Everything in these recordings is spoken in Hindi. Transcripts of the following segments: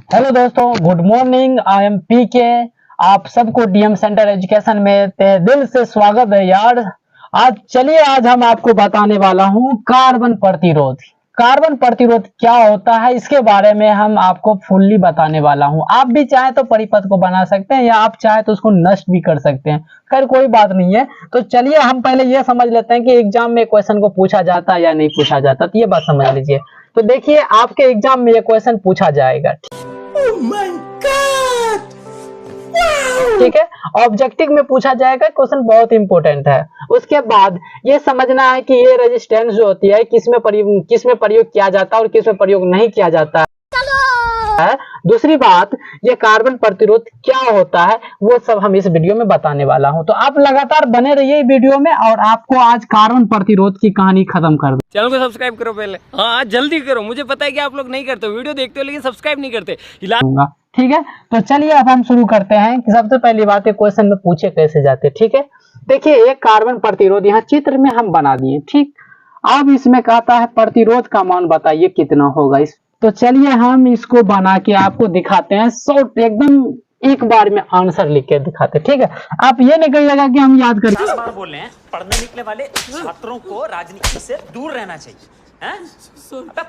हेलो दोस्तों, गुड मॉर्निंग। आई एम पीके। आप सबको डीएम सेंटर एजुकेशन में तहे दिल से स्वागत है यार। आज हम आपको बताने वाला हूँ कार्बन प्रतिरोध। कार्बन प्रतिरोध क्या होता है इसके बारे में हम आपको फुल्ली बताने वाला हूँ। आप भी चाहे तो परिपथ को बना सकते हैं या आप चाहे तो उसको नष्ट भी कर सकते हैं। खैर कोई बात नहीं है। तो चलिए हम पहले ये समझ लेते हैं कि एग्जाम में क्वेश्चन को पूछा जाता है या नहीं पूछा जाता। तो ये बात समझ लीजिए। तो देखिए आपके एग्जाम में ये क्वेश्चन पूछा जाएगा। Oh my God! Wow! ठीक है, ऑब्जेक्टिव में पूछा जाएगा। क्वेश्चन बहुत इंपॉर्टेंट है। उसके बाद ये समझना है कि ये रेजिस्टेंस जो होती है किस में प्रयोग किया जाता है और किस में प्रयोग नहीं किया जाता है। दूसरी बात, ये कार्बन प्रतिरोध क्या होता है वो सब हम इस वीडियो में बताने वाला हूं। तो आप लगातार बने रहिए वीडियो में और आपको आज कार्बन प्रतिरोध की कहानी खत्म कर दो। चैनल को सब्सक्राइब करो पहले। हाँ जल्दी करो, मुझे पता है कि आप लोग नहीं करते, वीडियो देखते हो लेकिन सब्सक्राइब नहीं करते। ठीक है, तो चलिए अब हम शुरू करते हैं कि सबसे पहली बात है क्वेश्चन में पूछे कैसे जाते। ठीक है, देखिए एक कार्बन प्रतिरोध यहाँ चित्र में हम बना दिए। ठीक, अब इसमें कहता है प्रतिरोध का मान बताइए कितना होगा। इस तो चलिए हम इसको बना के आपको दिखाते हैं। शॉर्ट एकदम एक बार में आंसर लिख के दिखाते। ठीक है, आप ये नहीं कहिएगा कि हम याद करें। बार बोल रहे हैं, पढ़ने निकले वाले छात्रों को राजनीति से दूर रहना चाहिए। हैं?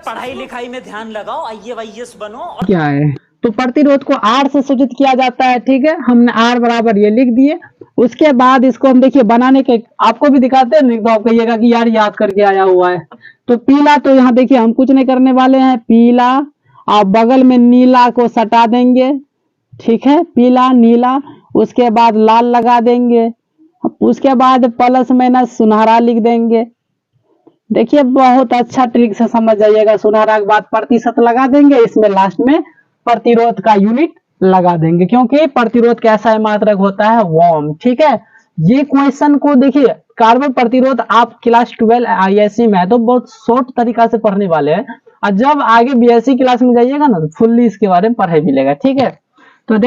पढ़ाई लिखाई में ध्यान लगाओ, आईएएस बनो। और क्या है तो प्रतिरोध को R से सूचित किया जाता है। ठीक है, हमने R बराबर ये लिख दिए। उसके बाद इसको हम देखिए बनाने के आपको भी दिखाते हैं, नहीं तो आप कहिएगा कि यार याद करके आया हुआ है। तो पीला, तो यहाँ देखिए हम कुछ नहीं करने वाले हैं। पीला और बगल में नीला को सटा देंगे। ठीक है, पीला नीला। उसके बाद लाल लगा देंगे। उसके बाद प्लस माइनस सुनहरा लिख देंगे। देखिए बहुत अच्छा ट्रिक से समझ जाइएगा। सुनहरा के बाद प्रतिशत लगा देंगे, इसमें लास्ट में प्रतिरोध का यूनिट लगा देंगे, क्योंकि प्रतिरोध कैसा मात्रक होता है, ओम। ठीक है, ये क्वेश्चन को देखिए कार्बन प्रतिरोध आप क्लास 12 आईएससी में है तो बहुत शॉर्ट तरीका से पढ़ने वाले हैं, और जब आगे बीएससी क्लास में जाइएगा ना तो फुल्ली इसके बारे में पढ़ाई मिलेगा। ठीक है, तो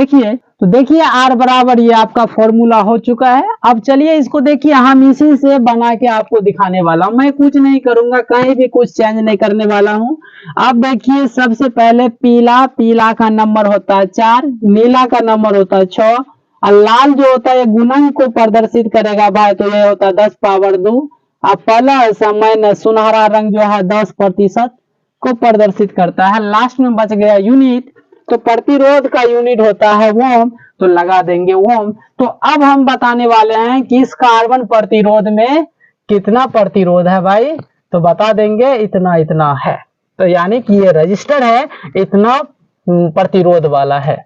देखिए R बराबर ये आपका फॉर्मूला हो चुका है। अब चलिए इसको देखिए हम इसी से बना के आपको दिखाने वाला हूं। मैं कुछ नहीं करूंगा, कहीं भी कुछ चेंज नहीं करने वाला हूं। अब देखिए सबसे पहले पीला का नंबर होता है 4, नीला का नंबर होता है 6, और लाल जो होता है गुणन को प्रदर्शित करेगा भाई, तो ये होता है 10 पावर 2, और प्लस माइनस सुनहरा रंग जो है 10% को प्रदर्शित करता है। लास्ट में बच गया यूनिट, तो प्रतिरोध का यूनिट होता है ओम, तो लगा देंगे ओम। तो अब हम बताने वाले हैं कि इस कार्बन प्रतिरोध में कितना प्रतिरोध है भाई, तो बता देंगे इतना इतना है। तो यानी कि ये रजिस्टर है, इतना प्रतिरोध वाला है।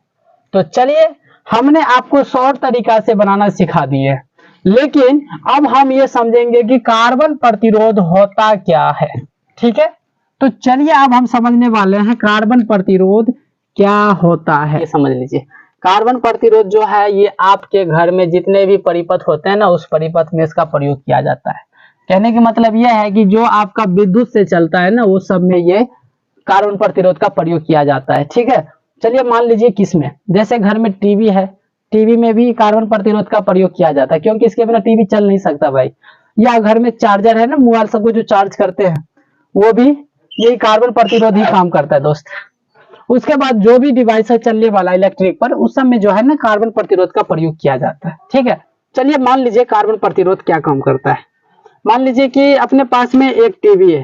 तो चलिए हमने आपको शॉर्ट तरीका से बनाना सिखा दिए, लेकिन अब हम ये समझेंगे कि कार्बन प्रतिरोध होता क्या है। ठीक है, तो चलिए अब हम समझने वाले हैं कार्बन प्रतिरोध क्या होता है। ये समझ लीजिए, कार्बन प्रतिरोध जो है ये आपके घर में जितने भी परिपथ होते हैं ना, उस परिपथ में इसका प्रयोग किया जाता है। कहने का मतलब यह है कि जो आपका विद्युत से चलता है ना, वो सब में ये कार्बन प्रतिरोध का प्रयोग किया जाता है। ठीक है, चलिए मान लीजिए किसमें, जैसे घर में टीवी है, टीवी में भी कार्बन प्रतिरोध का प्रयोग किया जाता है, क्योंकि इसके बिना टीवी चल नहीं सकता भाई। या घर में चार्जर है ना, मोबाइल सबको जो चार्ज करते हैं, वो भी यही कार्बन प्रतिरोध ही काम करता है दोस्त। उसके बाद जो भी डिवाइस है चलने वाला इलेक्ट्रिक पर, उस सब में जो है ना कार्बन प्रतिरोध का प्रयोग किया जाता है। ठीक है, चलिए मान लीजिए कार्बन प्रतिरोध क्या काम करता है। मान लीजिए कि अपने पास में एक टीवी है।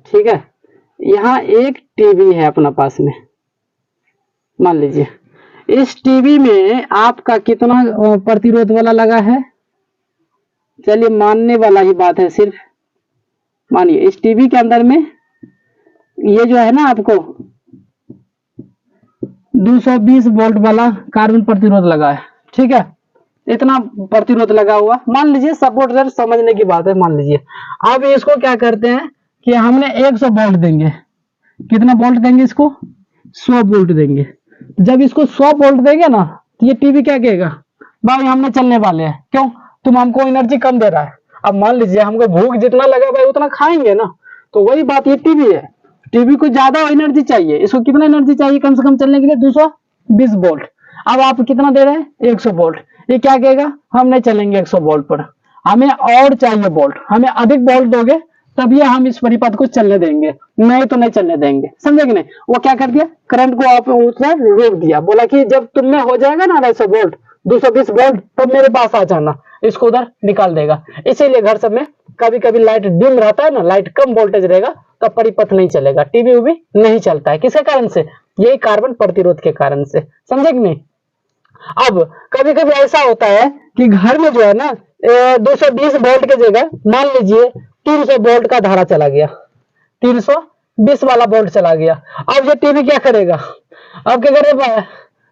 ठीक है, यहाँ एक टीवी है अपना पास में। मान लीजिए इस टीवी में आपका कितना प्रतिरोध वाला लगा है, चलिए मानने वाला ही बात है सिर्फ। मानिए इस टीवी के अंदर में ये जो है ना आपको 220 वोल्ट वाला कार्बन प्रतिरोध लगा है। ठीक है, इतना प्रतिरोध लगा हुआ मान लीजिए, सपोर्ट समझने की बात है। मान लीजिए अब इसको क्या करते हैं कि हमने 100 वोल्ट देंगे। कितना वोल्ट देंगे इसको, 100 वोल्ट देंगे। जब इसको 100 वोल्ट देंगे ना, तो ये टीवी क्या कहेगा, भाई हमने चलने वाले हैं, क्यों, तुम हमको एनर्जी कम दे रहा है। अब मान लीजिए हमको भूख जितना लगा भाई उतना खाएंगे ना, तो वही बात, ये टीवी है, टीवी को ज्यादा एनर्जी चाहिए। इसको कितना एनर्जी चाहिए कम से कम चलने के लिए, 220 वोल्ट। अब आप कितना दे रहे हैं, 100 वोल्ट। ये क्या कहेगा, हम नहीं चलेंगे 100 वोल्ट पर, हमें और चाहिए वोल्ट, हमें अधिक वोल्ट दोगे तब ये हम इस परिपथ को चलने देंगे, नहीं तो नहीं चलने देंगे। समझे कि नहीं? वो क्या कर दिया, करंट को आप उसने रोक दिया, बोला कि जब तुमने हो जाएगा ना 250 वोल्ट 220 वोल्ट तब मेरे पास आ जाना, इसको उधर निकाल देगा। इसीलिए घर सब में कभी कभी लाइट डिम रहता है ना, लाइट कम वोल्टेज रहेगा तब परिपथ नहीं चलेगा, टीवी भी नहीं चलता है। किसके कारण से? यही कार्बन प्रतिरोध के कारण से। समझे कि नहीं? अब कभी कभी ऐसा होता है कि घर में जो है ना 220 वोल्ट की जगह मान लीजिए 300 वोल्ट का धारा चला गया, 320 वाला वोल्ट चला गया। अब ये टीवी क्या करेगा? अब क्या करेगा?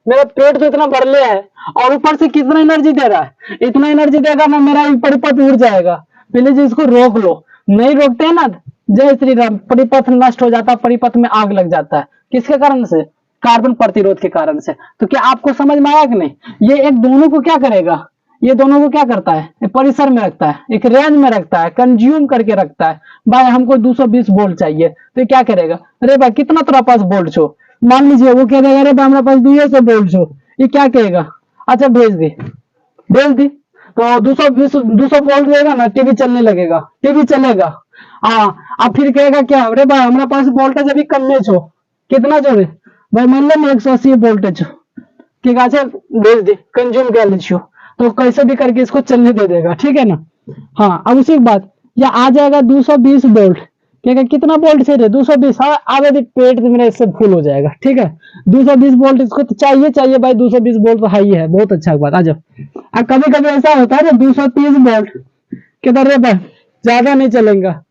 मेरा पेट तो इतना भर लिया है और ऊपर से कितना एनर्जी दे रहा है, इतना एनर्जी देगा ना मेरा परिपथ उड़ जाएगा। पहले जी इसको रोक लो, नहीं रोकते हैं ना, जय श्री राम, परिपथ नष्ट हो जाता है, परिपथ में आग लग जाता है। किसके कारण से? कार्बन प्रतिरोध के कारण से। तो क्या आपको समझ में आया कि नहीं? ये एक दोनों को क्या करेगा, ये दोनों को क्या करता है, एक परिसर में रखता है, एक रेंज में रखता है, कंज्यूम करके रखता है। भाई हमको 220 वोल्ट चाहिए, तो क्या करेगा, अरे भाई कितना तेरा पास वोल्ट छो, मान लीजिए वो कह देगा अरे भाई हमारे पास 200 वोल्ट छो, ये क्या कहेगा, अच्छा भेज दी तो 200 वोल्ट देगा ना, टीवी चलने लगेगा, टीवी चलेगा। हाँ, अब फिर कहेगा क्या, अरे भाई हमारे पास वोल्टेज अभी कम में छो, कितना छो रे भाई, मान लो 180 वोल्टेज ठीक है, अच्छा भेज दे, कंज्यूम कर लीजिए, तो कैसे भी करके इसको चलने दे देगा, ठीक है ना। हाँ, अब उसी के बाद या आ जाएगा 220 वोल्ट, क्या कितना वोल्ट से रे 220, हाँ आगे देख पेट मेरा इससे फुल हो जाएगा, ठीक है। 220 वोल्ट इसको तो चाहिए भाई, 220 वोल्ट तो हाई है, बहुत अच्छा बात। आ जाओ। अब कभी कभी ऐसा होता है ना 230 वोल्ट, किधर रे भाई ज्यादा नहीं चलेगा,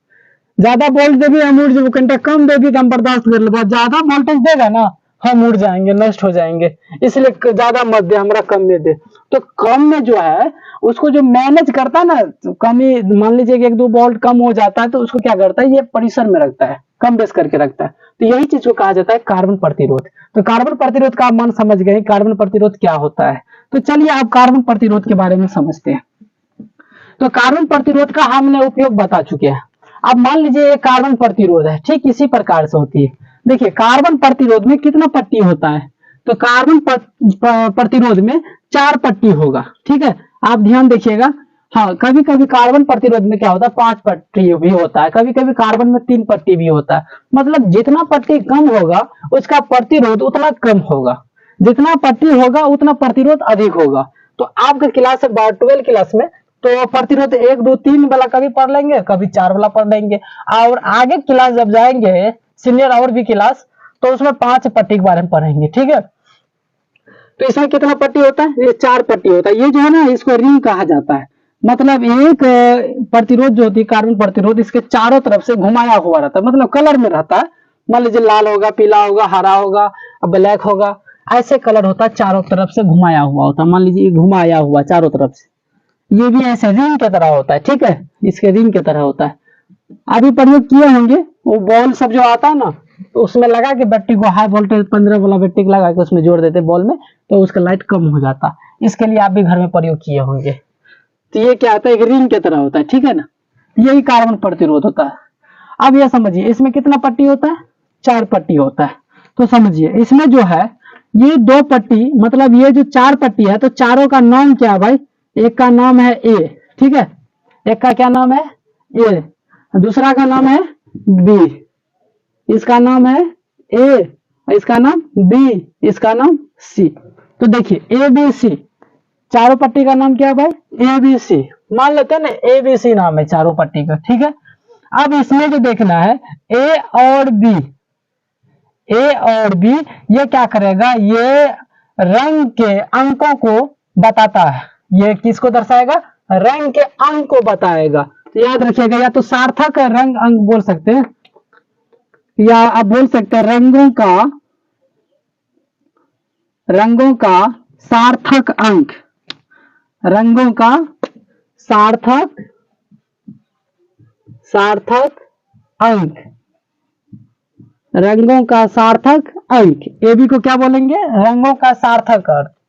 ज्यादा वोल्ट देगी हम उड़ जाएंगे, घंटा कम देगी तो हम बर्दाश्त कर ले, ज्यादा वोल्टेज देगा ना हम उड़ जाएंगे, नष्ट हो जाएंगे, इसलिए ज्यादा मत दे, हमरा कम में दे। तो कम में जो है उसको जो मैनेज करता है ना, तो कम ही मान लीजिए कि 1-2 वोल्ट कम हो जाता है तो उसको क्या करता है, ये परिसर में रखता है, कम बेस करके रखता है। तो यही चीज को कहा जाता है कार्बन प्रतिरोध। तो कार्बन प्रतिरोध का आप मान समझ गए, कार्बन प्रतिरोध क्या होता है। तो चलिए आप कार्बन प्रतिरोध के बारे में समझते हैं। तो कार्बन प्रतिरोध का हमने उपयोग बता चुके हैं। अब मान लीजिए एक कार्बन प्रतिरोध है, ठीक इसी प्रकार से होती है। देखिए कार्बन प्रतिरोध में कितना पट्टी होता है, तो कार्बन प्रतिरोध में 4 पट्टी होगा, ठीक है। आप ध्यान देखिएगा। हाँ, कभी कभी कार्बन प्रतिरोध में क्या होता है 5 पट्टी भी होता है, कभी कभी कार्बन में 3 पट्टी भी होता है। मतलब जितना पट्टी कम होगा उसका प्रतिरोध उतना कम होगा, जितना पट्टी होगा उतना प्रतिरोध अधिक होगा। तो आपका क्लास है 12 क्लास में, तो प्रतिरोध 1, 2, 3 वाला कभी पढ़ लेंगे, कभी 4 वाला पढ़ लेंगे, और आगे क्लास जब जाएंगे सीनियर और भी क्लास, तो उसमें 5 पट्टी के बारे में पढ़ेंगे, ठीक है। तो इसमें कितना पट्टी होता है, ये 4 पट्टी होता है। ये जो है ना इसको रिंग कहा जाता है। मतलब एक प्रतिरोध जो होती है कार्बन प्रतिरोध, इसके चारों तरफ से घुमाया हुआ रहता है, मतलब कलर में रहता है। मान लीजिए लाल होगा, पीला होगा, हरा होगा, ब्लैक होगा, ऐसे कलर होता है, चारों तरफ से घुमाया हुआ होता है। मान लीजिए घुमाया हुआ चारों तरफ से, ये भी ऐसे रिंग की तरह होता है, ठीक है, इसके रिंग की तरह होता है। अभी प्रयोग किए होंगे वो बॉल सब जो आता है ना, तो उसमें लगा के बैटरी को हाई वोल्टेज 15 वाला बैटरी को लगा के उसमें जोड़ देते बॉल में, तो उसका लाइट कम हो जाता। इसके लिए आप भी घर में प्रयोग किए होंगे। तो ये क्या होता है, एक रिंग की तरह होता है, ठीक है ना। यही कार्बन प्रतिरोध होता है। अब ये समझिए इसमें कितना पट्टी होता है, 4 पट्टी होता है। तो समझिए इसमें जो है ये 2 पट्टी, मतलब ये जो 4 पट्टी है, तो चारों का नाम क्या है भाई, एक का नाम है ए, ठीक है, एक का क्या नाम है ए, दूसरा का नाम है बी, इसका नाम है ए, इसका नाम बी, इसका नाम सी। तो देखिए ए बी सी, चारों पट्टी का नाम क्या है भाई, ए बी सी, मान लेते हैं ना ए बी सी नाम है चारों पट्टी का, ठीक है। अब इसमें जो देखना है ए और बी, ए और बी ये क्या करेगा, ये रंग के अंकों को बताता है। ये किसको दर्शाएगा, रंग के अंक को बताएगा। तो याद रखिएगा, या तो सार्थक रंग अंक बोल सकते हैं, या आप बोल सकते हैं रंगों का सार्थक अंक, रंगों का सार्थक अंक, रंगों का सार्थक अंक। ए बी को क्या बोलेंगे, रंगों का सार्थक अर्थ।